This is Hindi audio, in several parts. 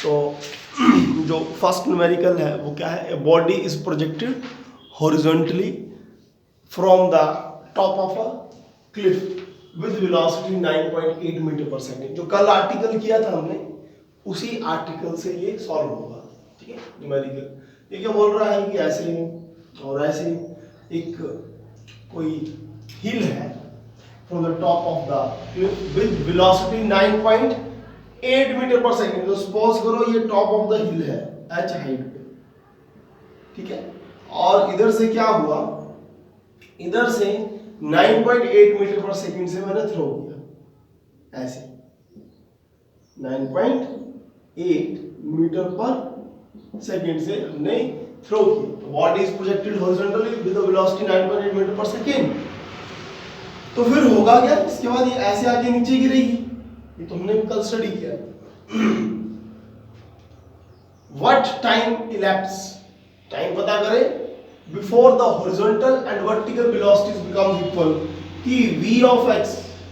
तो जो फर्स्ट न्यूमेरिकल है वो क्या है, a body is projected horizontally from the top of a cliff with velocity 9.8 metre per second. जो कल आर्टिकल किया था हमने, उसी आर्टिकल से ये सॉल्व होगा। ठीक है, न्यूमेरिकल ये क्या बोल रहा है कि ऐसे और ऐसे एक कोई हिल है from the top of the cliff with velocity 9.8 metre per second. तो सपोज करो ये टॉप ऑफ द हिल है h हाइट पे, ठीक है, और इधर से क्या हुआ, इधर से 9.8 मीटर पर सेकेंड से मैंने थ्रो किया, ऐसे 9.8 मीटर पर सेकेंड से हमने थ्रो किया। Body is projected horizontally with the velocity 9.8 metre per second. तो फिर होगा क्या, इसके बाद ये ऐसे आके नीचे गिरेगी, ये तो हमने कल स्टडी किया। व्हाट टाइम इलैप्स, टाइम पता करें before the horizontal and vertical velocities becomes equal, कि v ऑफ x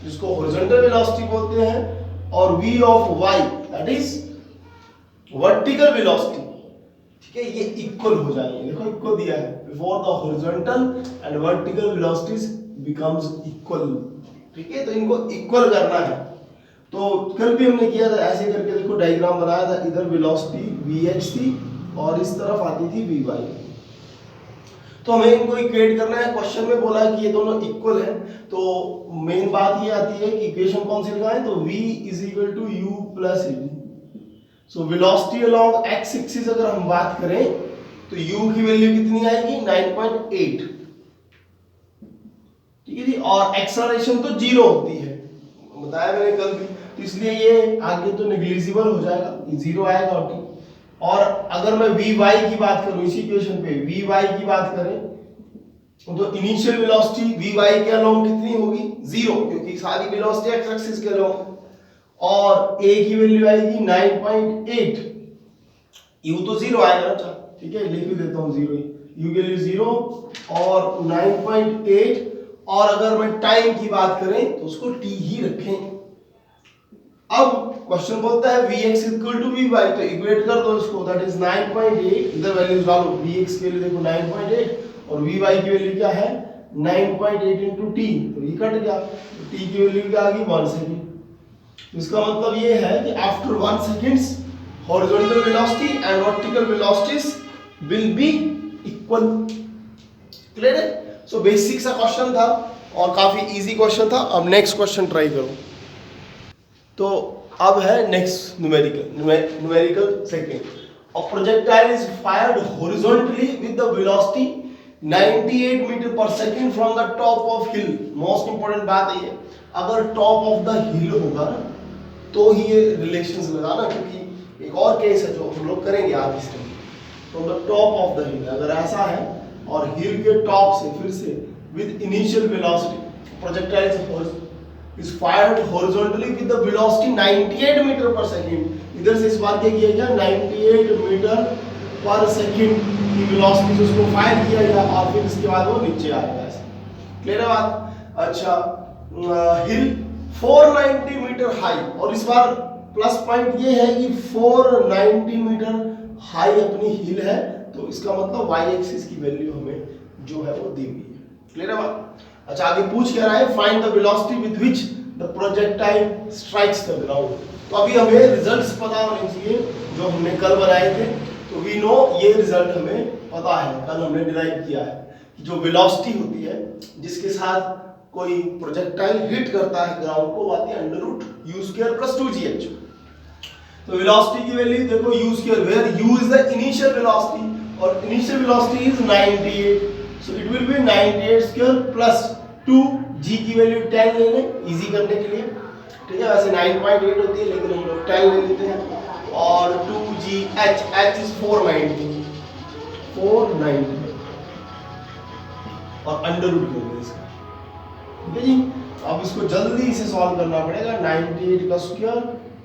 जिसको हॉरिजॉन्टल वेलोसिटी बोलते हैं और v of y that is vertical velocity, ठीक है, ये इक्वल हो जाएंगे। देखो इक्वल दिया है, before the horizontal and vertical velocities becomes equal. ठीक है, तो इनको इक्वल करना है। तो कल भी हमने किया था ऐसे करके, देखो डायग्राम बनाया था, इधर वेलोसिटी vx थी और इस तरफ आती थी vy। तो हमें इनको इक्वेट करना है। क्वेश्चन में बोला है कि ये दोनों इक्वल है, तो मेन बात ये आती है कि इक्वेशन कौन सी लगाएं, तो v is equal to u plus v। So velocity along x axis अगर हम बात करें तो u की वैल्यू कितनी आएगी, 9.8, ठीक है जी, और एक्सेलरेशन तो 0 होती है, बताया मैंने कल भी, तो इसलिए ये आगे तो नेग्लिजिबल हो जाएगा, ये 0 आएगा और अगर मैं vy की बात करूं इसी इक्वेशन पे, vy की बात करें तो इनिशियल वेलोसिटी vy के अलोंग कितनी होगी, 0, क्योंकि सारी वेलोसिटी x एक्सिस के अलोंग, और a की वैल्यू आएगी 9.8, u तो 0 आएगा ना, ठीक है, लिख भी देता हूं 0, u के लिए 0 और 9.8, और अगर मैं टाइम की बात करें तो उसको t ही रखें। अब क्वेश्चन बोलता है vx इक्वल टू vy, तो इक्वेट कर दो इसको, दैट इज 9.8, इधर वैल्यूज डालो, vx के लिए देखो 9.8 और vy की वैल्यू क्या है 9.8 इनटू t, तो ये कट गया, तो t की वैल्यू क्या आ गई 1 सेकंड। तो इसका मतलब ये है कि after 1 seconds horizontal velocity and vertical velocities will be equal. Clear है? सो बेसिक सा क्वेश्चन था और काफी इजी क्वेश्चन था। अब नेक्स्ट क्वेश्चन ट्राई करो। तो अब है next numerical second, a projectile is fired horizontally with the velocity 98 metre पर second from the top of hill. Most important बात है, अगर टॉप ऑफ द हिल होगा ना तो ही ये रिलेशंस लगाना, क्योंकि एक और केस है जो हम लोग करेंगे आज इस time, from the top of the हिल, अगर ऐसा है और हिल के टॉप से फिर से with initial velocity projectile is fired horizontally with the velocity 98 metre पर सेकंड। इधर से इस बार क्या किया गया, 98 मीटर पर सेकंड की वेलोसिटी से उसको फायर किया गया और फिर इसके बाद वो नीचे आएगा ऐसे। क्लियर है बात? अच्छा, हिल 490 मीटर हाई, और इस बार प्लस पॉइंट ये है कि 490 मीटर हाई अपनी हिल है, तो इसका मतलब y एक्सिस की वैल्यू हमें जो है वो दी हुई है। क्लियर है बात? अच्छा, आगे पूछ क्या रहा है, find the velocity with which the projectile strikes the ground. तो अभी हमें रिजल्ट्स पता होने चाहिए जो हमने कल बनाए थे, तो वी नो ये रिजल्ट हमें पता है, कल हमने डिराइव किया है कि जो वेलोसिटी होती है जिसके साथ कोई प्रोजेक्टाइल हिट करता है ग्राउंड को, वो आती है √u² + 2gh। तो वेलोसिटी की वैल्यू देखो u², where u is the initial velocity और initial velocity is 98, so it will be 98² plus 2g की वैल्यू 10 ले लें इजी करने के लिए, ठीक है, वैसे 9.8 होती है लेकिन हम लोग 10 ले लेते हैं, और 2gh, h is 490 और अंडर रूट कर दें इसका, ठीक है जी। अब इसको जल्दी से सॉल्व करना पड़ेगा, 98 का स्क्वायर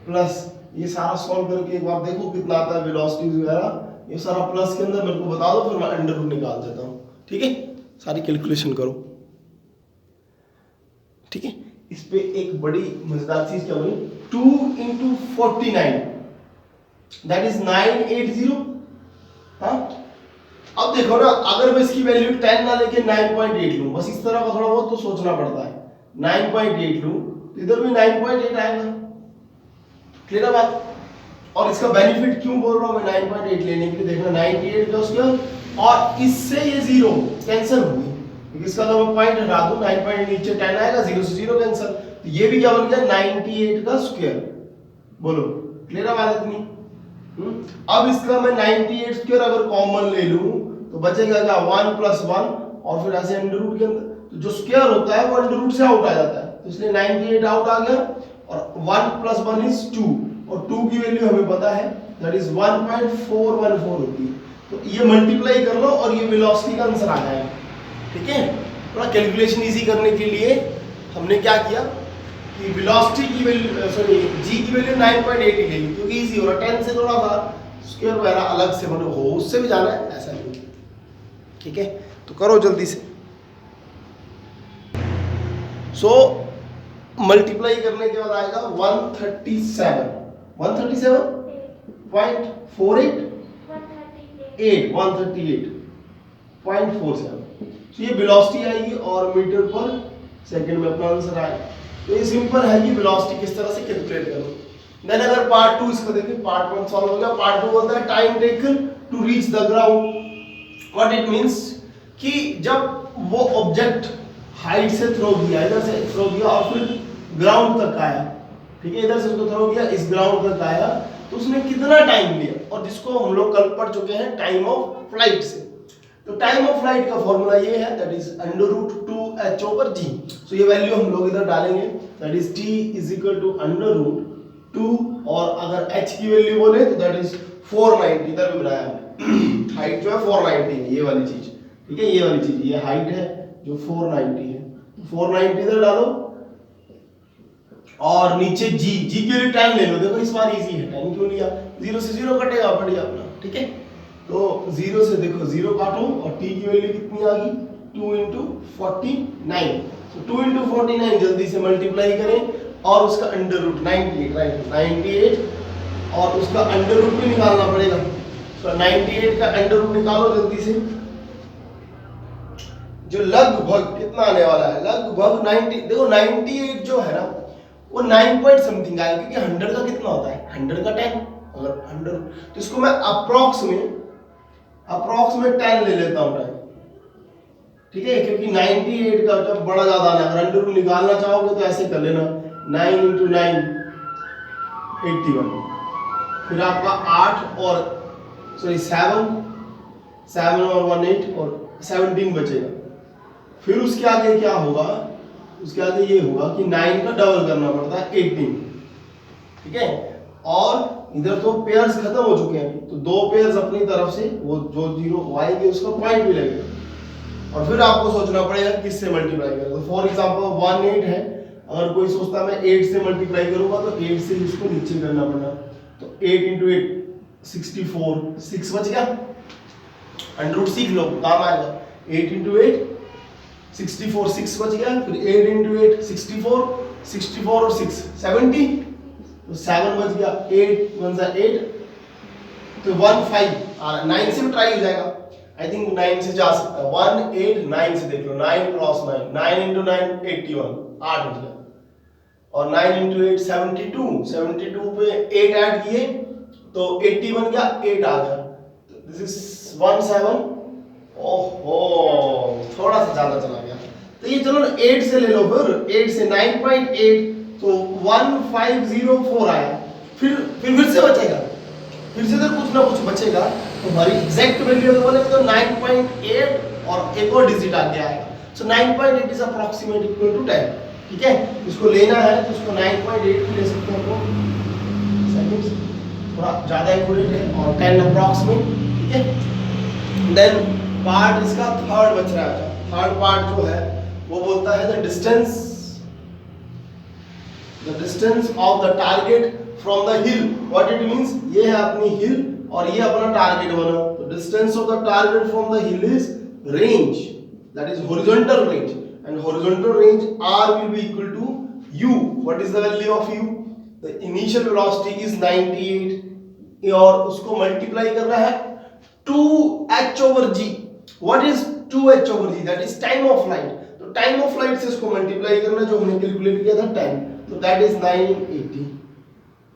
प्लस ये सारा सॉल्व करके एक बार देखो कितना आता है वेलोसिटी वगैरह, ये सारा प्लस के अंदर मेरे को बता दो, फिर मैं अंडर रूट निकाल देता हूँ, ठीक है, सारी कैलकुलेशन करो, ठीक है। इस पे एक बड़ी मजेदार चीज क्या हुई, 2 × 49, दैट इज 980। हाँ, अब देखो ना, अगर मैं इसकी वैल्यू 10 ना लेके 9.8 लूं, बस इस तरह का थोड़ा बहुत तो सोचना पड़ता है, 9.8 लूं तो इधर भी 9.8 आएगा। क्लियर है बात? और इसका बेनिफिट क्यों बोल रहा हूं मैं 9.8 लेने के लिए, देखना 98 का स्क्वायर और इससे ये 0 कैंसिल हो गई, क्योंकि इसका तो मैं पॉइंट हटा दूं, 9.8 नीचे 10 आएगा, 0 से 0 कैंसिल, तो ये भी क्या बन गया 98 का स्क्वायर। बोलो क्लियर है बात इतनी? अब इसका मैं 98 स्क्वायर अगर कॉमन ले लूं तो बचेगा क्या 1 प्लस 1 और फिर ऐसे अंडर रूट के अंदर, तो जो स्क्वायर होता है वो अंडर रूट से आउट आ जाता है, तो इसलिए 98 आउट आ गया और 1 प्लस 1 इज 2 और 2 की वैल्यू हमें पता है दैट इज 1.414 होती है। तो ये मल्टीप्लाई कर लो और ये वेलोसिटी का आंसर आ जाएगा। ठीक है, थोड़ा कैलकुलेशन इजी करने के लिए हमने क्या किया कि वेलोसिटी की वैल्यू सॉरी जी की वैल्यू 9.8 ले ली, क्योंकि इजी हो रहा, 10 से थोड़ा सा स्क्वायर वगैरह अलग से मतलब हो उससे भी जाना है ऐसा नहीं। ठीक है, तो करो जल्दी से। सो मल्टीप्लाई करने के बाद आएगा 137 138.47। तो ये वेलोसिटी आएगी और मीटर पर सेकंड में अपना आंसर आएगा। तो ये सिंपल है कि वेलोसिटी किस तरह से कैलकुलेट करो। देन अगर पार्ट 2 इसको देखें, पार्ट 1 सॉल्व हो गया, पार्ट 2 बोलता है time taken to reach the ground. What it means कि जब वो ऑब्जेक्ट हाइट से थ्रो किया, इधर से थ्रो किया और फिर ग्राउंड तक आया, ठीक है, इधर से उसको थ्रो किया, इस ग्राउंड तक आया, तो उसने कितना टाइम लिया, और जिसको हम लोग कल पढ़ चुके हैं टाइम ऑफ फ्लाइट से। तो टाइम ऑफ फ्लाइट का फॉर्मूला ये है, दैट इज √2h/g। सो ये वैल्यू हम लोग इधर डालेंगे, दैट इज t √2, और अगर h की वैल्यू बोले तो दैट इज 490। इधर भी बनाया हमने हाइट जो है 490 है, ये वाली चीज, ठीक है, ये वाली चीज, ये हाइट है जो 490 है, 490 इधर डालो और नीचे g के लिए 10 ले लो। देखो इस बार इजी है, 10 क्यों लिया, 0 से 0 कटेगा बढ़िया अपना। ठीक है, तो 0 से देखो 0 काटो और t की वैल्यू कितनी आ गई 2 × 49। तो 2 × 49 जल्दी से मल्टीप्लाई करें और उसका अंडर रूट 98, राइट, 98 और उसका अंडर रूट भी निकालना पड़ेगा। तो 98 का अंडर रूट निकालो जल्दी से, जो लगभग कितना आने वाला है, लगभग 90। देखो 98 जो है ना वो 9 पॉइंट समथिंग आएगा, क्योंकि 100 का कितना होता है, 100 का 10, अगर 100 तो इसको मैं अप्रॉक्स में 10 ले लेता हूं टाइम। ठीक है, क्योंकि 98 का जब बड़ा ज्यादा आना, अगर अंडर रूट निकालना चाहोगे तो ऐसे कर लेना, 9 × 9 81, फिर आपका 8 और सॉरी 7 और 1 8 और 17 बचेगा। फिर उसके आगे क्या होगा, उसके आगे ये होगा कि 9 का डबल करना पड़ता है 18। ठीक है, और इधर तो पेयर्स खत्म हो चुके हैं, तो 2 पेयर्स अपनी तरफ से वो जो 0 आएंगे उसका पॉइंट भी लगेगा, और फिर आपको सोचना पड़ेगा किससे मल्टीप्लाई करें। तो फॉर एग्जांपल 1 8 है, अगर कोई सोचता मैं 8 से मल्टीप्लाई करूंगा तो 8 से इसको नीचे करना पड़ेगा, तो 8 × 8 64, 6 बच गया, अंडर रूट सीख लो काम आएगा। 8 × 8 64, 6 बच गया, फिर 8 × 8 64 और 6 70, तो 7 बच गया, 8 1 8, तो 1 5 आ 9 से भी ट्राई हो जाएगा, आई थिंक 9 से जा सकता है, 1 8 9 से देख लो, 9 × 9 9 × 9 81, 8 बच गया, और 9 × 8 72 पे 8 ऐड किए तो 80 बन गया, 8 आ गया, दिस इज 17। ओहो थोड़ा सा ज्यादा चला गया, तो ये चलो 8 से ले लो, फिर 8 से 9.8, तो 1504 आया, फिर से बचेगा, फिर से तो कुछ ना कुछ बचेगा, तो हमारी एग्जैक्ट वैल्यू बोले तो 9.8 और एक और डिजिट आगे आएगा। सो 9.8 इज अप्रॉक्सीमेट इक्वल टू 10। ठीक है, इसको लेना है तो इसको 9.8 भी ले सकते हो, सेकंड्स थोड़ा ज्यादा एक्यूरेट है, और 10 अप्रॉक्सीमेट। ठीक है, देन पार्ट इसका थर्ड बच रहा है। थर्ड पार्ट जो है वो बोलता है the distance of the target from the hill. What it means, ये है अपनी हिल और ये अपना टारगेट बना, तो distance of the target from the hill is range, that is horizontal range, and horizontal range r will be equal to u. What is the value of u? The initial velocity is 98, और उसको मल्टीप्लाई करना है 2h/g। What is 2h/g? That is time of light. तो टाइम ऑफ लाइट से इसको मल्टीप्लाई करना, जो हमने कैलकुलेट किया था टाइम, तो दैट इज 980,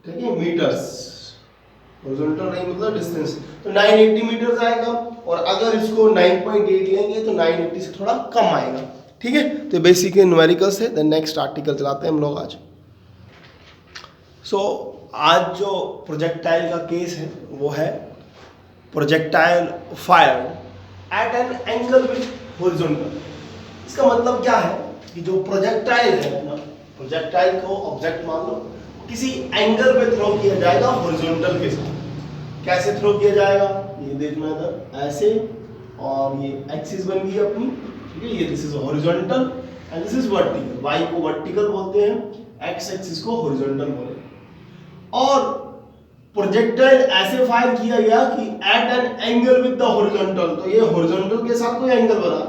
ठीक है, मीटर्स। हॉरिजॉन्टल नहीं मतलब डिस्टेंस, तो 980 मीटर्स आएगा। और अगर इसको 9.8 लेंगे तो 980 से थोड़ा कम आएगा, ठीक है। तो बेसिक न्यूमेरिकल्स है। देन नेक्स्ट आर्टिकल चलाते हैं हम लोग आज। आज जो प्रोजेक्टाइल का केस है वो है projectile fired eight an angle with horizontal. इसका मतलब क्या है कि जो प्रोजेक्टाइल है अपना, प्रोजेक्टाइल को ऑब्जेक्ट मान लो, किसी एंगल पे थ्रो किया जाएगा हॉरिजॉन्टल के साथ। कैसे थ्रो किया जाएगा ये देखना इधर, ऐसे, और ये एक्सिस बन गई अपनी, ठीक है। ये this is horizontal and this is vertical. Y को वर्टिकल बोलते हैं, एक्स एक्सिस को हॉरिजॉन्टल बोलते हैं। और प्रोजेक्टाइल ऐसे फायर किया गया कि at an angle with the horizontal, तो ये हॉरिजॉन्टल के साथ कोई एंगल बना।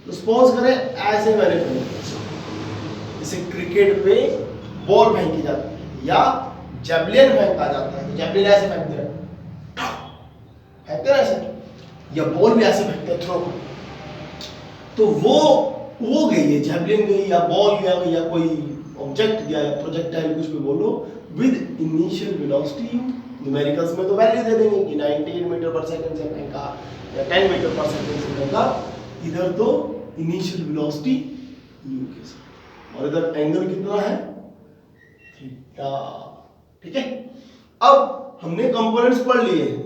तो सपोज करें ऐसे मैंने जैसे क्रिकेट पे बॉल फेंकी जाती है या जेवलिन फेंका जाता है, जेवलिन ऐसे फेंकते हैं, फेंकते हैं ऐसे, या बॉल भी ऐसे फेंकते हैं थ्रो, तो वो गई है, जेवलिन गई या बॉल गया या कोई ऑब्जेक्ट गया या प्रोजेक्टाइल कुछ भी बोलो, विद इनिशियल वेलोसिटी। न्यूमेरिकल्स में तो वैल्यू दे देंगे कि 98 मीटर पर सेकंड से फेंका या 10 मीटर पर सेकंड से फेंका। इधर तो इनिशियल वेलोसिटी u के साथ, और इधर एंगल कितना है थीटा, ठीक है। अब हमने कंपोनेंट्स पढ़ लिए हैं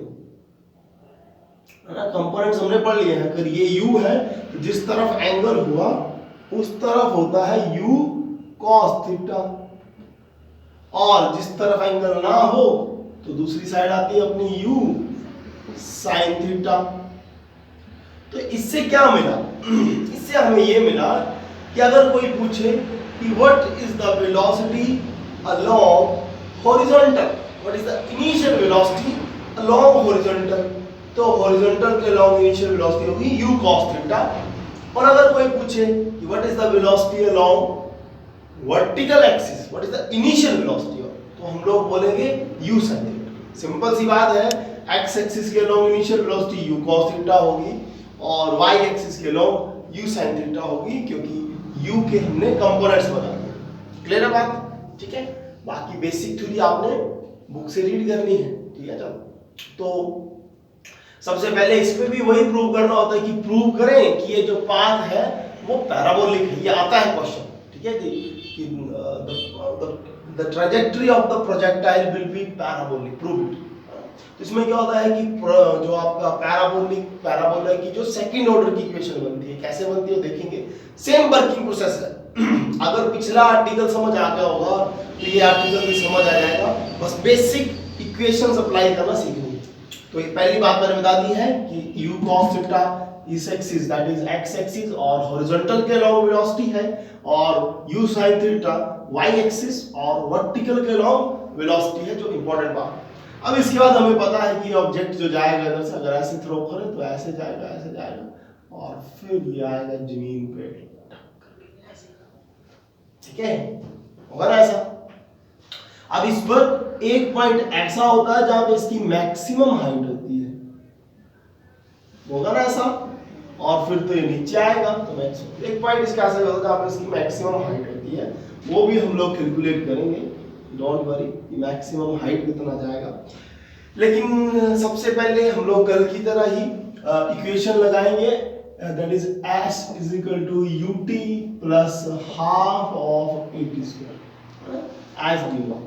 ना, कंपोनेंट्स हमने पढ़ लिए हैं। अगर ये u है तो जिस तरफ एंगल हुआ उस तरफ होता है u cos थीटा, और जिस तरफ एंगल ना हो तो दूसरी साइड आती है अपनी u sin थीटा। तो इससे क्या मिला? इससे हमें ये मिला कि अगर कोई पूछे कि what is the velocity along horizontal, what is the initial velocity along horizontal, तो हॉरिजॉन्टल के अलोंग इनिशियल वेलोसिटी होगी u cos थीटा। और अगर कोई पूछे कि what is the velocity along vertical axis, what is the initial velocity, तो हम लोग बोलेंगे u sin थीटा। सिंपल सी बात है, x एक्सिस के along initial velocity u cos theta होगी और y एक्सिस के अलोंग u sin थीटा होगी, क्योंकि u के हमने कंपोनेंट्स बना दिए। क्लियर है बात? ठीक है। बाकी बेसिक थ्योरी आपने बुक से रीड करनी है, ठीक है। चलो, तो सबसे पहले इस पे भी वही प्रूव करना होता है कि प्रूव करें कि ये जो पाथ है वो पैराबोलिक है। ये आता है क्वेश्चन, ठीक है कि the trajectory of the projectile will be parabolic, prove it। तो इसमें क्या होता है कि जो आपका पैराबोला की जो सेकंड ऑर्डर की इक्वेशन बनती है, कैसे बनती है देखेंगे। सेम वर्किंग प्रोसेस है। अगर पिछला आर्टिकल समझ आ गया होगा तो ये आर्टिकल भी समझ आ जाएगा, बस बेसिक इक्वेशंस अप्लाई करना सीखनी है। तो ये पहली बात मैंने बता दी है कि u cos थीटा इस axis that is x axis और हॉरिजॉन्टल के अलोंग वेलोसिटी है, और u sin theta y axis और वर्टिकल के अलोंग वेलोसिटी है, जो इंपॉर्टेंट बात। अब इसके बाद हमें पता है कि ऑब्जेक्ट जो जाएगा इधर से, अगर ऐसे थ्रो करें तो ऐसे जाएगा, ऐसे जाएगा और फिर ये आएगा जमीन पे, ठीक है, होगा ना ऐसा। अब इस पर एक पॉइंट ऐसा होता है जहां पे इसकी मैक्सिमम हाइट होती है, होगा ना ऐसा, और फिर तो ये नीचे आएगा। तो मैक्सिमम एक पॉइंट इसका ऐसा होता है जहां पे इसकी मैक्सिमम हाइट होती है, वो भी हम लोग कैलकुलेट करेंगे, डोंट वरी कि मैक्सिमम हाइट कितना जाएगा। लेकिन सबसे पहले हम लोग कल की तरह ही इक्वेशन लगाएंगे, that is s is equal to ut plus half of at square, as we know।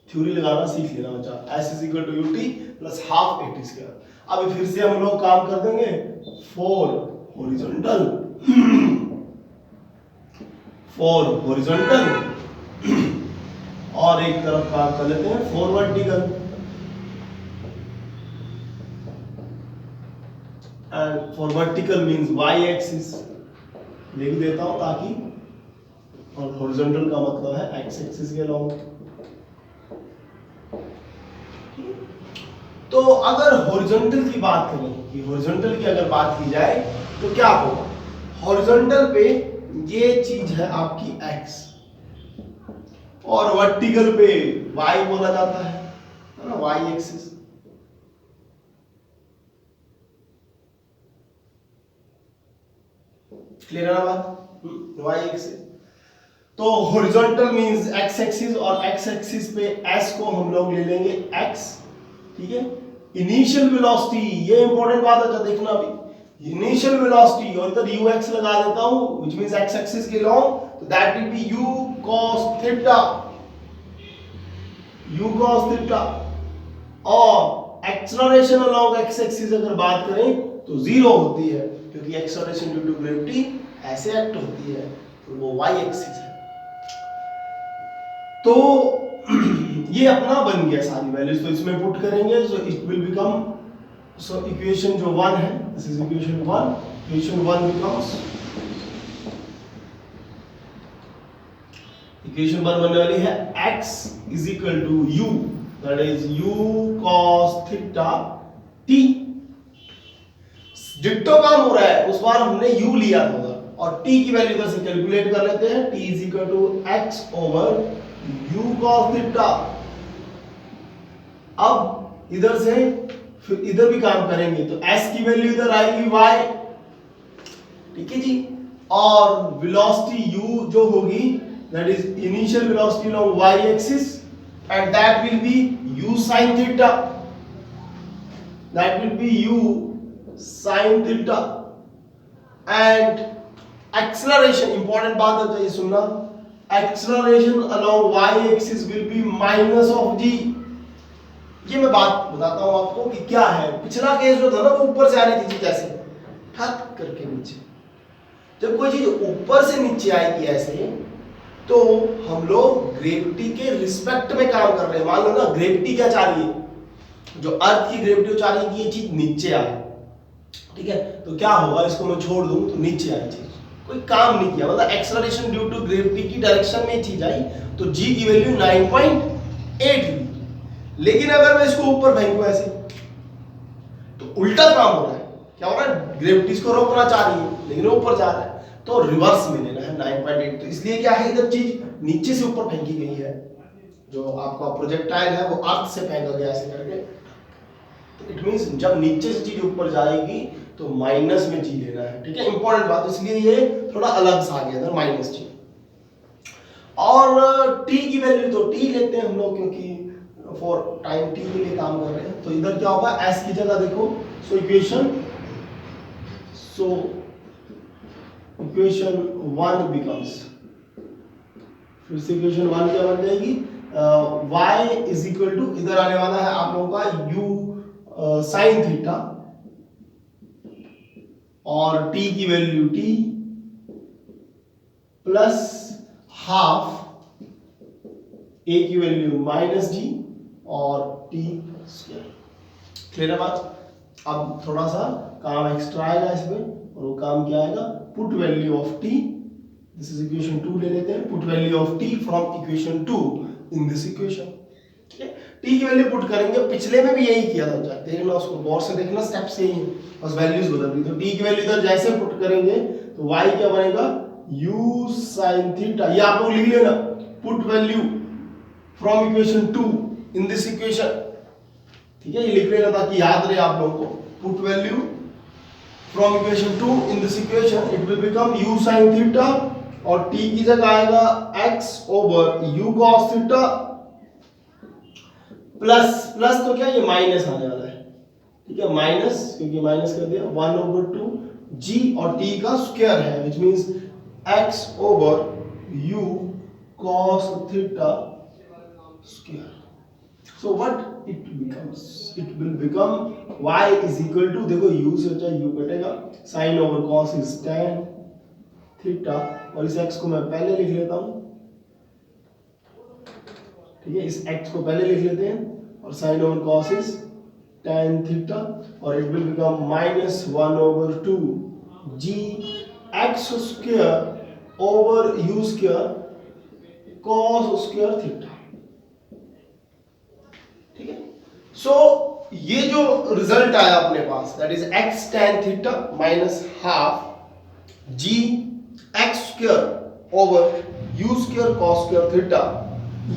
Theory लगाना सीख लेना बच्चा। s is equal to ut plus half at square. अब फिर से हम लोग काम कर देंगे 4 हॉरिजॉन्टल 4 हॉरिजॉन्टल और एक तरफ काम कर लेते हैं 4 vertical, and for vertical means y axis लिख देता हूं ताकि, और हॉरिजॉन्टल का मतलब है x एक्सिस के अलोंग। तो अगर हॉरिजॉन्टल की बात करें कि हॉरिजॉन्टल की अगर बात की जाए तो क्या होगा, हॉरिजॉन्टल पे ये चीज है आपकी x और वर्टिकल पे y बोला जाता है ना, y एक्सिस। क्लियर है ना बात? y एक्सिस तो हॉरिजॉन्टल मींस x एक्सिस, और x एक्सिस पे s को हम लोग ले लेंगे x, ठीक है। इनिशियल वेलोसिटी, ये इंपॉर्टेंट बात है, देखना अभी। इनिशियल वेलोसिटी और इधर ux लगा देता हूं, व्हिच मींस x एक्सिस के लॉन्ग, तो that will be u cos theta, u cos theta. और एक्सेलरेशन अलोंग x एक्सिस अगर बात करें तो जीरो होती है, क्योंकि एक्सेलरेशन ड्यू टू ग्रेविटी ऐसे एक्ट होती है, तो वो y एक्सिस है। तो ये अपना बन गया सारी वैल्यूज, तो इसमें पुट करेंगे, so it will become, so equation जो 1 है, this is equation 1, equation 1 becomes, equation 1 बनने वाली है x is equal to u, that is u cos theta t। Ditto काम हो रहा है, उस बार हमने u लिया था उधर, और t की वैल्यू इधर से कैलकुलेट कर लेते हैं, t is equal to x over u cos theta. अब इधर से फिर इधर भी काम करेंगे, तो s की वैल्यू इधर आएगी y, ठीक है जी। और वेलोसिटी u जो होगी, that is initial velocity along y axis, and that will be u sin theta, that will be u sin theta. And acceleration, important बात है तो ये सुनना, acceleration along y axis will be minus of g। ये मैं बात बताता हूं आपको कि क्या है। पिछला केस जो था ना, वो ऊपर से आ रही थी चीज ऐसे ठक करके नीचे। जब कोई चीज ऊपर से नीचे आएगी ऐसे, तो हम लोग ग्रेविटी के रिस्पेक्ट में काम कर रहे हैं। मान लो ना, ग्रेविटी क्या चाह रही है, जो अर्थ की ग्रेविटी चाह रही है कि ये चीज नीचे आए, ठीक है। तो क्या होगा, इसको मैं छोड़ दूं तो नीचे आई चीज, कोई काम नहीं किया, मतलब एक्सेलरेशन ड्यू टू ग्रेविटी की डायरेक्शन में चीज आई, तो g की वैल्यू 9.8 हुई। लेकिन अगर मैं इसको ऊपर फेंकूं ऐसे, तो उल्टा काम हो रहा है। क्या हो रहा है, ग्रेविटी इसको रोकना चाह रही है, लेकिन वो ऊपर जा रहा है, तो रिवर्स में लेना है 9.8। तो इसलिए क्या है, इधर चीज नीचे से ऊपर फेंकी गई है, जो आपका प्रोजेक्टाइल है वो अर्थ से फेंका गया ऐसे करके। तो इट मींस जब नीचे से चीज ऊपर जाएगी तो माइनस में जी लेना है, ठीक है। इंपॉर्टेंट बात, इसलिए ये थोड़ा अलग सा आ गया इधर माइनस जी। और t की वैल्यू तो t लेते हैं हम लोग, क्योंकि फॉर टाइम t के लिए काम कर रहे हैं। तो इधर क्या होगा, s की जगह देखो, सो इक्वेशन 1 बिकम्स, फिर से इक्वेशन 1 क्या बन जाएगी, y इज इक्वल टू, इधर आने वाला है आप लोगों का u sin थीटा, और t की value t plus half, a की वैल्यू माइनस जी, और t स्क्वायर। क्लियर है बात? अब थोड़ा सा काम एक्स्ट्रा आएगा इसमें, और वो काम क्या आएगा, put value of t, this is equation 2 ले लेते हैं, put value of t from equation 2 in this equation, ठीक है। t की वैल्यू पुट करेंगे, पिछले में भी यही किया था, देखना उसको गौर से देखना, स्टेप से ही बस वैल्यूज बदल रही। तो t की वैल्यू इधर जैसे पुट करेंगे तो y क्या बनेगा, u sin थीटा। ये आप लोग लिख लेना, put value from equation 2 in this equation, ठीक है। ये लिख लेना ताकि याद रहे आप लोगों को, put value from equation 2 in this equation, it will become u sin theta, और t की जगह आएगा x over u cos theta, plus तो क्या, ये माइनस आने वाला है, ठीक है, माइनस, क्योंकि माइनस कर दिया, 1 ओवर 2 g, और t का स्क्वायर है, which means x over u cos theta square. So what it becomes, it will become y is equal to, देखो u से बचा u कटेगा, sin over cos is tan theta, और इस x को मैं पहले लिख लेता हूं, ठीक है, इस x को पहले लिख लेते हैं, और sin over cos is tan theta, और it will become minus 1 over 2 g x square over u square cos square theta, ठीक है। सो ये जो रिजल्ट आया अपने पास, that is x tan theta minus half g x square over u square cos square theta,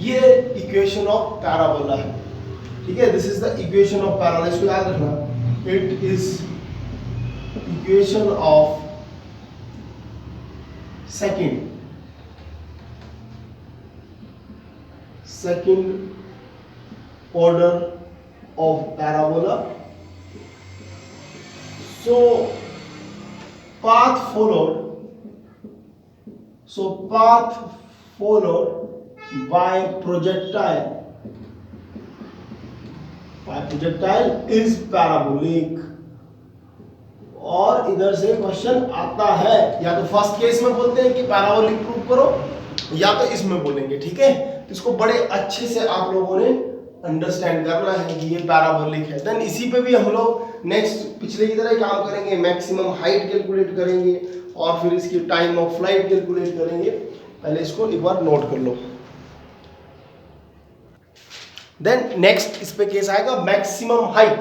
ये इक्वेशन ऑफ पैराबोला है, ठीक है। This is the equation of parabola, इसको याद रखना। It is equation of second order of parabola. So path followed by projectile is parabolic। और इधर से क्वेश्चन आता है, या तो फर्स्ट केस में बोलते हैं कि पैराबोलिक प्रूव करो, या तो इसमें बोलेंगे, ठीक है। तो इसको बड़े अच्छे से आप लोगों ने अंडरस्टैंड करना है कि ये पैराबोलिक है। देन इसी पे भी हम लोग नेक्स्ट पिछले की तरह काम करेंगे, मैक्सिमम हाइट कैलकुलेट करेंगे और फिर इसकी टाइम ऑफ फ्लाइट कैलकुलेट करेंगे। पहले इसको एक बार नोट कर लो। देन नेक्स्ट इस पे केस आएगा मैक्सिमम हाइट।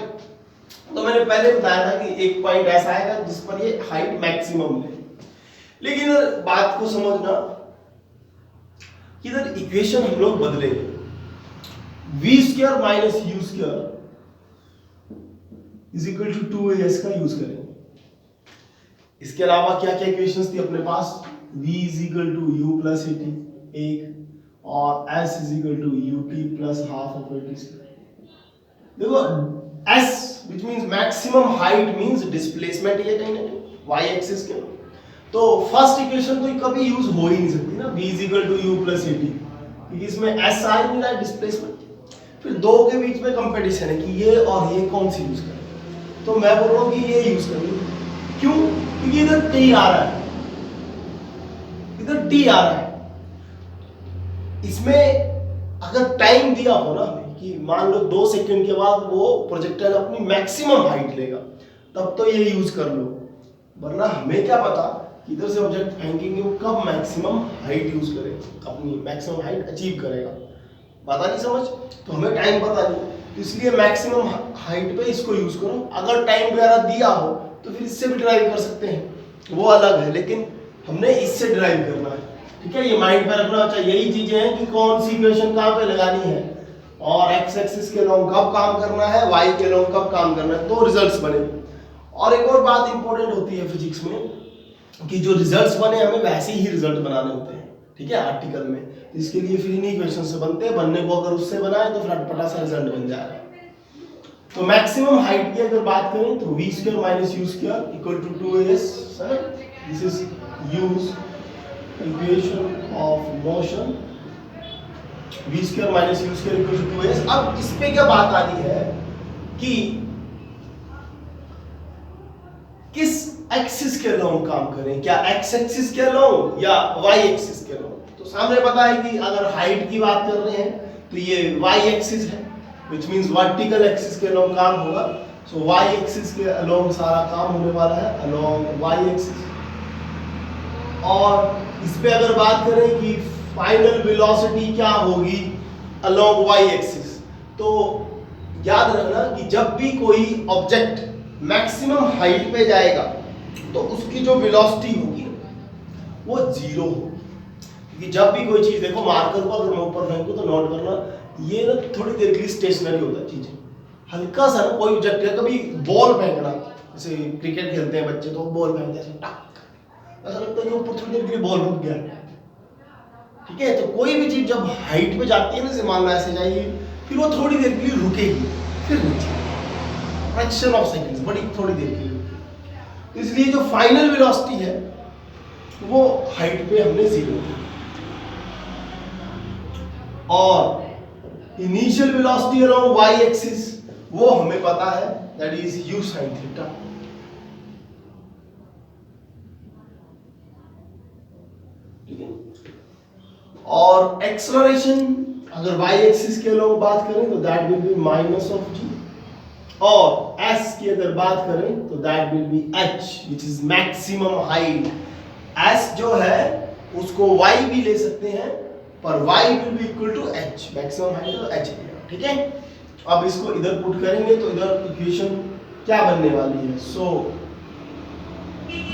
तो मैंने पहले बताया था कि एक पॉइंट ऐसा आएगा जिस पर ये हाइट मैक्सिमम है, लेकिन बात को समझना, इधर इक्वेशन हम लोग बदलेंगे। v square minus u square is equal to 2as का यूज करेंगे। इसके अलावा क्या क्या इक्वेशंस थी अपने पास? v is equal to u plus at एक, और s is equal to ut plus half of at square. देखो s which means maximum height means displacement, ये कहीं ना कहीं y एक्सिस के, तो फर्स्ट इक्वेशन तो कभी यूज हो ही नहीं सकती ना, v is equal to u plus at, क्योंकि इसमें s आ ही नहीं रहा है डिस्प्लेसमेंट। फिर दो के बीच में कंपटीशन है कि ये और ये कौन सी यूज करें, तो मैं बोल रहा हूं कि ये यूज करेंगे। क्यों? क्योंकि इधर t आ रहा है, इधर t आ रहा है। इसमें अगर टाइम दिया हो ना कि मान लो 2 सेकंड के बाद वो प्रोजेक्टाइल अपनी मैक्सिमम हाइट लेगा, तब तो ये यूज कर लो, वरना हमें क्या पता कि इधर से ऑब्जेक्ट फेंकेंगे वो कब मैक्सिमम हाइट यूज करेगा, अपनी मैक्सिमम हाइट अचीव करेगा। पता नहीं समझ, तो हमें टाइम पता नहीं, तो इसलिए मैक्सिमम हाइट पे इसको यूज करो। अगर टाइम वगैरह दिया हो तो फिर इससे भी ड्राइव कर सकते हैं, वो अलग है, लेकिन हमने इससे ड्राइव करना है, ठीक है। ये माइंड में रखना चाहिए। यही चीजें हैं कि कौन सी इक्वेशन कहां पे लगानी है, और एक्स एक्सिस के लॉन्ग कब काम करना है, वाई के लॉन्ग कब काम करना है, तो रिजल्ट्स बने। और एक और बात इंपॉर्टेंट होती है फिजिक्स में कि जो रिजल्ट्स बने हमें वैसे ही रिजल्ट बनाने होते हैं, ठीक है, आर्टिकल में। इसके लिए फिर इन्हीं इक्वेशन से बनते हैं, बनने को अगर उससे बनाए तो फिर फटा सा रिजल्ट बन जाएगा। तो मैक्सिमम हाइट की अगर बात करें तो v square minus u square equal to 2as, this is use equation of motion, v square minus u square equal to 2as। अब इस पे क्या बात आ रही है कि किस एक्सिस के लॉन्ग काम करें, क्या x एक्सिस के लॉन्ग या y एक्सिस के लॉन्ग। तो सामने पता है कि अगर हाइट की बात कर रहे हैं तो ये y एक्सिस है, व्हिच मींस वर्टिकल एक्सिस के अलोंग काम होगा। सो y एक्सिस के अलोंग सारा काम होने वाला है, अलोंग y एक्सिस। और इस पे अगर बात करें कि फाइनल वेलोसिटी क्या होगी अलोंग y एक्सिस, तो याद रखना कि जब भी कोई ऑब्जेक्ट मैक्सिमम हाइट पे जाएगा तो उसकी जो वेलोसिटी होगी वो 0 होगी। क्योंकि जब भी कोई चीज, देखो मार्कर को अगर मैं ऊपर फेंकूं तो नोट करना, ये ना थोड़ी देर के लिए स्टेशनरी होता है चीजें, हल्का सा ना कोई ऑब्जेक्ट है, कभी बॉल फेंकना, जैसे क्रिकेट खेलते हैं बच्चे तो बॉल फेंकते हैं टक, ऐसा लगता है कि ऊपर थोड़ी देर के लिए बॉल रुक गया, ठीक है। तो कोई भी चीज जब हाइट पे जाती है ना, जैसे मान लो ऐसे जाएगी, फिर वो थोड़ी देर के लिए रुकेगी, फिर नीचे फ्रैक्शन ऑफ सेकंड्स, बड़ी थोड़ी देर के लिए। तो इसलिए जो फाइनल वेलोसिटी है वो हाइट पे हमने 0 दी, और initial velocity along y axis वो हमें पता है, that is u sin theta. और एक्सेलरेशन अगर y एक्सिस के अलोंग बात करें तो that will be minus of g, और s की अगर बात करें तो that will be h which is maximum height. s जो है उसको y भी ले सकते हैं, पर y will be equal to h, maximum height तो h है, ठीक है। अब इसको इधर पुट करेंगे तो इधर इक्वेशन क्या बनने वाली है, सो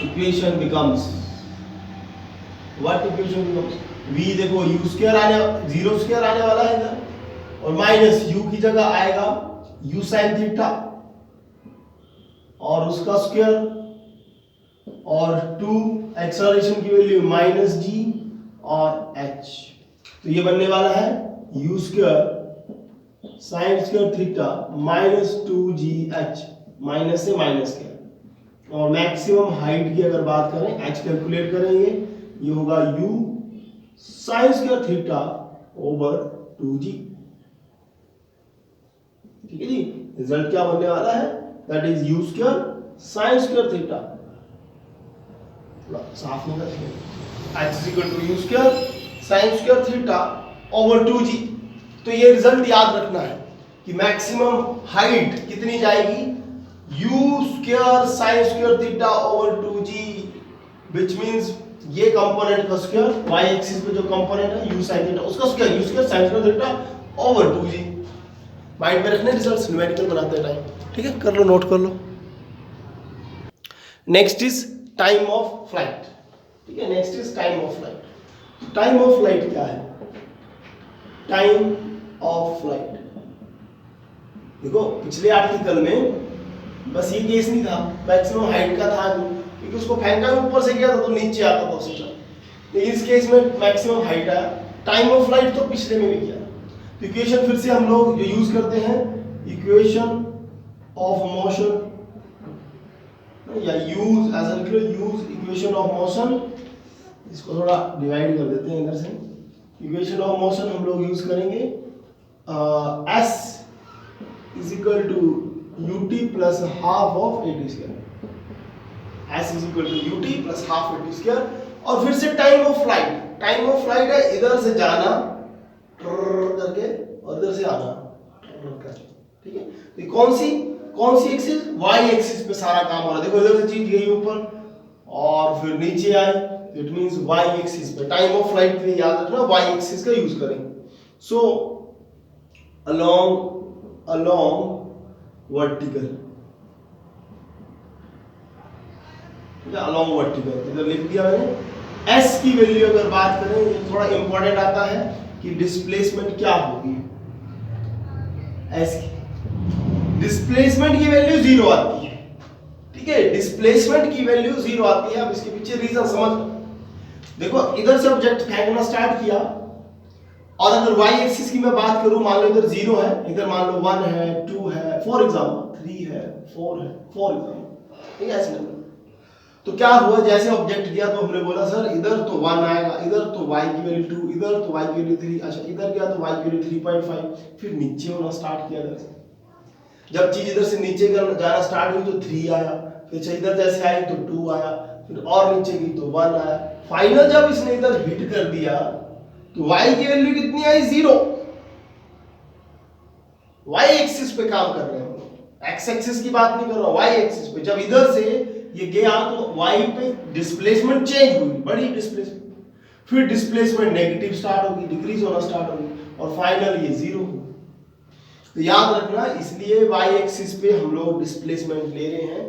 equation becomes what equation becomes v, देखो u स्क्वायर आने, 0 स्क्वायर आने वाला है इधर, और माइनस u की जगह आएगा u sin थीटा और उसका स्क्वायर, और 2 एक्सेलरेशन की वैल्यू माइनस जी और h, तो ये बनने वाला है u square sine square theta minus 2gh, minus से माइनस के, और मैक्सिमम हाइट की अगर बात करें h कैलकुलेट करेंगे, ये होगा u sine square theta over 2g। ठीक है जी, रिजल्ट क्या बनने वाला है, that is u square sine square theta, साफ नहीं करते, h is equal to u square sine square theta over 2g। तो ये रिजल्ट याद रखना है कि मैक्सिमम हाइट कितनी जाएगी, u square sine square theta over 2g, which means ये कंपोनेंट का स्क्वायर, y एक्सिस पे जो कंपोनेंट है u sin थीटा उसका square, u square sin square theta over 2g। Mind में रखने रिजल्ट्स न्यूमेरिकल बनाते टाइम, ठीक है, कर लो, नोट कर लो। Next is time of flight, ठीक है, next is time of flight. Time of flight क्या है, टाइम ऑफ फ्लाइट, देखो पिछले आर्टिकल में बस ये केस नहीं था, मैक्सिमम हाइट का था नहीं, क्योंकि उसको फेंका ऊपर से गया था तो नीचे आता था सीधा, लेकिन इस केस में मैक्सिमम हाइट आया। टाइम ऑफ फ्लाइट तो पिछले में भी किया। तो इक्वेशन फिर से हम लोग जो यूज करते हैं, इक्वेशन ऑफ मोशन, या यूज ऐसा लिख लो, यूज इक्वेशन ऑफ मोशन, इसको थोड़ा डिवाइड कर देते हैं इधर से। इक्वेशन ऑफ मोशन हम लोग यूज करेंगे s is equal to ut plus half of at square, s is equal to ut plus half at square. और फिर से time of flight, time of flight है इधर से जाना करके और इधर से आना करके, ठीक है। तो कौन सी एक्सिस, y एक्सिस पे सारा काम हो रहा है। देखो इधर से चीज गई ऊपर और फिर नीचे आई, इट मींस y एक्सिस पे। टाइम ऑफ फ्लाइट के लिए याद रखना y एक्सिस का यूज करेंगे। सो along वर्टिकल, along वर्टिकल इधर लिख दिया मैंने। s की वैल्यू अगर बात करें, ये थोड़ा इंपॉर्टेंट आता है कि डिस्प्लेसमेंट क्या होगी, s की डिस्प्लेसमेंट की वैल्यू 0 आती है, ठीक है, डिस्प्लेसमेंट की वैल्यू 0 आती है। अब इसके पीछे रीजन समझ लो। देखो इधर से ऑब्जेक्ट फेंकना स्टार्ट किया, और अगर y एक्सिस की मैं बात करूं, मान लो इधर 0 है, इधर मान लो 1 है, 2 है, फॉर एग्जांपल 3 है, 4 है, फॉर एग्जांपल, ठीक है, ऐसे नंबर। तो क्या हुआ, जैसे ऑब्जेक्ट दिया तो हमने बोला सर इधर तो 1 आएगा, इधर तो y की वैल्यू 2, इधर तो y की वैल्यू 3, अच्छा इधर गया तो y की वैल्यू 3.5, फिर नीचे होना स्टार्ट किया इधर से। जब चीज इधर से नीचे जाना स्टार्ट हुई तो 3 आया, फिर इधर जैसे आई तो 2 आया, फिर और नीचे गई तो 1 आया। फाइनल जब इसने इधर हिट कर दिया तो y की वैल्यू कितनी आई, 0। y एक्सिस पे काम कर रहे हैं हम लोग, x एक्सिस की बात नहीं कर रहा, y एक्सिस पे। जब इधर से ये गया तो y पे डिस्प्लेसमेंट चेंज हुई, बड़ी डिस्प्लेसमेंट, फिर डिस्प्लेसमेंट नेगेटिव स्टार्ट होगी, डिक्रीज होना स्टार्ट होगी, और फाइनल ये 0 होगी। तो याद रखना, इसलिए y एक्सिस पे हम लोग डिस्प्लेसमेंट ले रहे हैं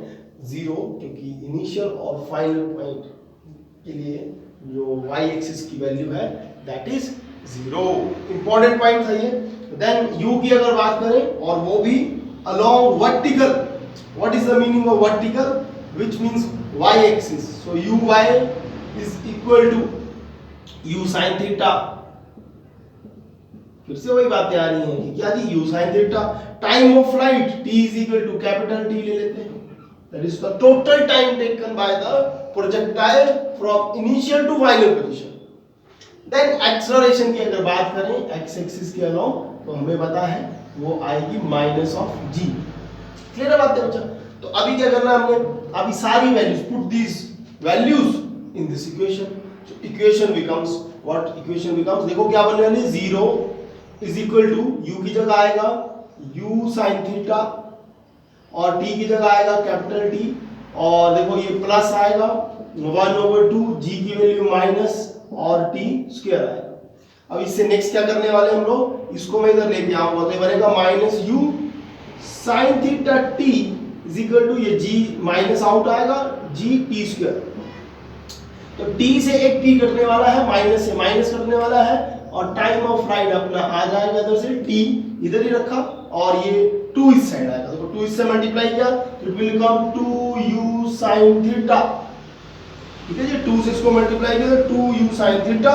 0, क्योंकि इनिशियल और फाइनल पॉइंट के लिए जो y एक्सिस की वैल्यू है दैट इज 0। इंपॉर्टेंट पॉइंट था ये। देन u की अगर बात करें, और वो भी along vertical. What is the meaning of vertical, which means y axis. So uy is equal to u sin theta. फिर से वही बातें आ रही हैं कि क्या जी, u sin theta. Time of flight t is equal to capital T ले लेते हैं, that is the total time taken by the projectile from initial to final position. Then acceleration की अगर बात करें x एक्सिस के अलोंग, तो हमें पता है वो आएगी माइनस ऑफ g। क्लियर है बात है बच्चा। तो अभी क्या करना है हमने, अभी सारी values, put these values in this equation. So equation becomes what, equation becomes, देखो क्या बनने वाली है, 0 इज इक्वल टू u की जगह आएगा u sin थीटा, और t की जगह आएगा कैपिटल T, और देखो ये प्लस आएगा 1/2, g की वैल्यू माइनस और t स्क्वायर आएगा। अब इससे नेक्स्ट क्या करने वाले हम लोग, इसको मैं इधर लेके आऊंगा, तो ये बनेगा minus u sin theta t is equal to, ये g माइनस आउट आएगा, g t स्क्वायर। तो t से एक t कटने वाला है, माइनस से माइनस कटने वाला है, और टाइम ऑफ फ्लाइट अपना आ जाएगा इधर से, t इधर ही रखा, और ये 2 इस साइड आएगा। देखो 2 इससे मल्टीप्लाई किया तो it will become 2u sin theta. ठीक है जी, 2 से इसको मल्टीप्लाई किया तो 2u sin theta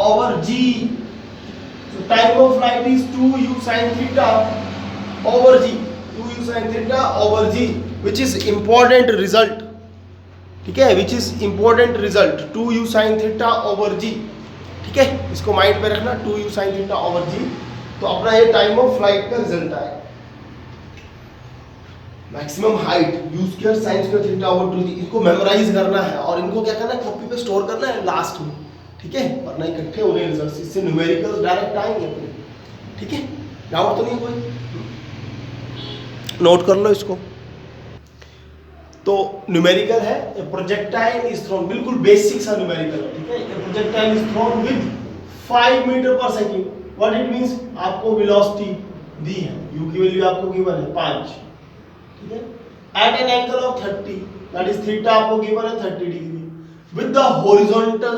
over g। So time of flight is 2u sin theta over g, 2u sin theta over g, which is important result। ठीक है, which is important result 2u sin theta over g। ठीक है, इसको माइंड पे रखना, 2u sin theta over g। तो अपना ये टाइम ऑफ फ्लाइट का रिजल्ट आएगा। Maximum height u square sin square theta over 2g, इसको मेमोराइज करना है और इनको क्या करना है, कॉपी पे स्टोर करना है लास्ट में। ठीक है, वरना इकट्ठे हो गए रिजल्ट, इससे न्यूमेरिकल डायरेक्ट आएंगे अपने। ठीक है, डाउट तो नहीं कोई? नोट कर लो इसको। तो न्यूमेरिकल है, ए प्रोजेक्टाइल इज थ्रोन, बिल्कुल बेसिक सा न्यूमेरिकल है। ठीक है, a projectile is thrown with 5 metre पर सेकंड। व्हाट इट मींस, आपको वेलोसिटी दी है, u की वैल्यू आपको गिवन है 5। ठीक है, at an angle of 30, that is theta आपको गिवन है 30 डिग्री, विद द हॉरिजॉन्टल।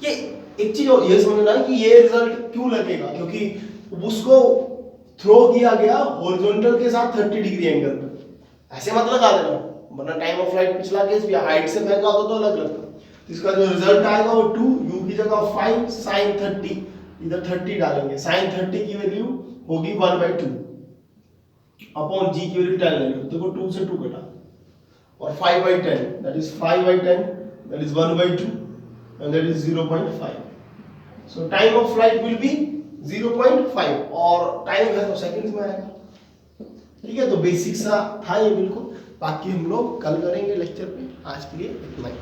ये एक चीज और ये समझना है कि ये रिजल्ट क्यों लगेगा, क्योंकि उसको थ्रो किया गया हॉरिजॉन्टल के साथ 30 डिग्री एंगल पे। ऐसे मत लगा देना, वरना टाइम ऑफ फ्लाइट पिछला केस भी हाइट से फेंका होता तो अलग लगता। तो इसका जो रिजल्ट आएगा वो 2 u की जगह 5 sin 30, इधर 30 डालेंगे, sin 30 की वैल्यू होगी 1/2 अपॉन g की वैल्यू 10 लेंगे। देखो 2 से 2 कटा, और 5/10 that is 5/10 that is 1/2 and that is 0.5। so time of flight will be 0.5 और टाइम है तो सेकंड्स में आएगा। ठीक है, तो बेसिक सा था ये बिल्कुल। बाकी हम लोग कल करेंगे लेक्चर पे, आज के लिए इतना ही।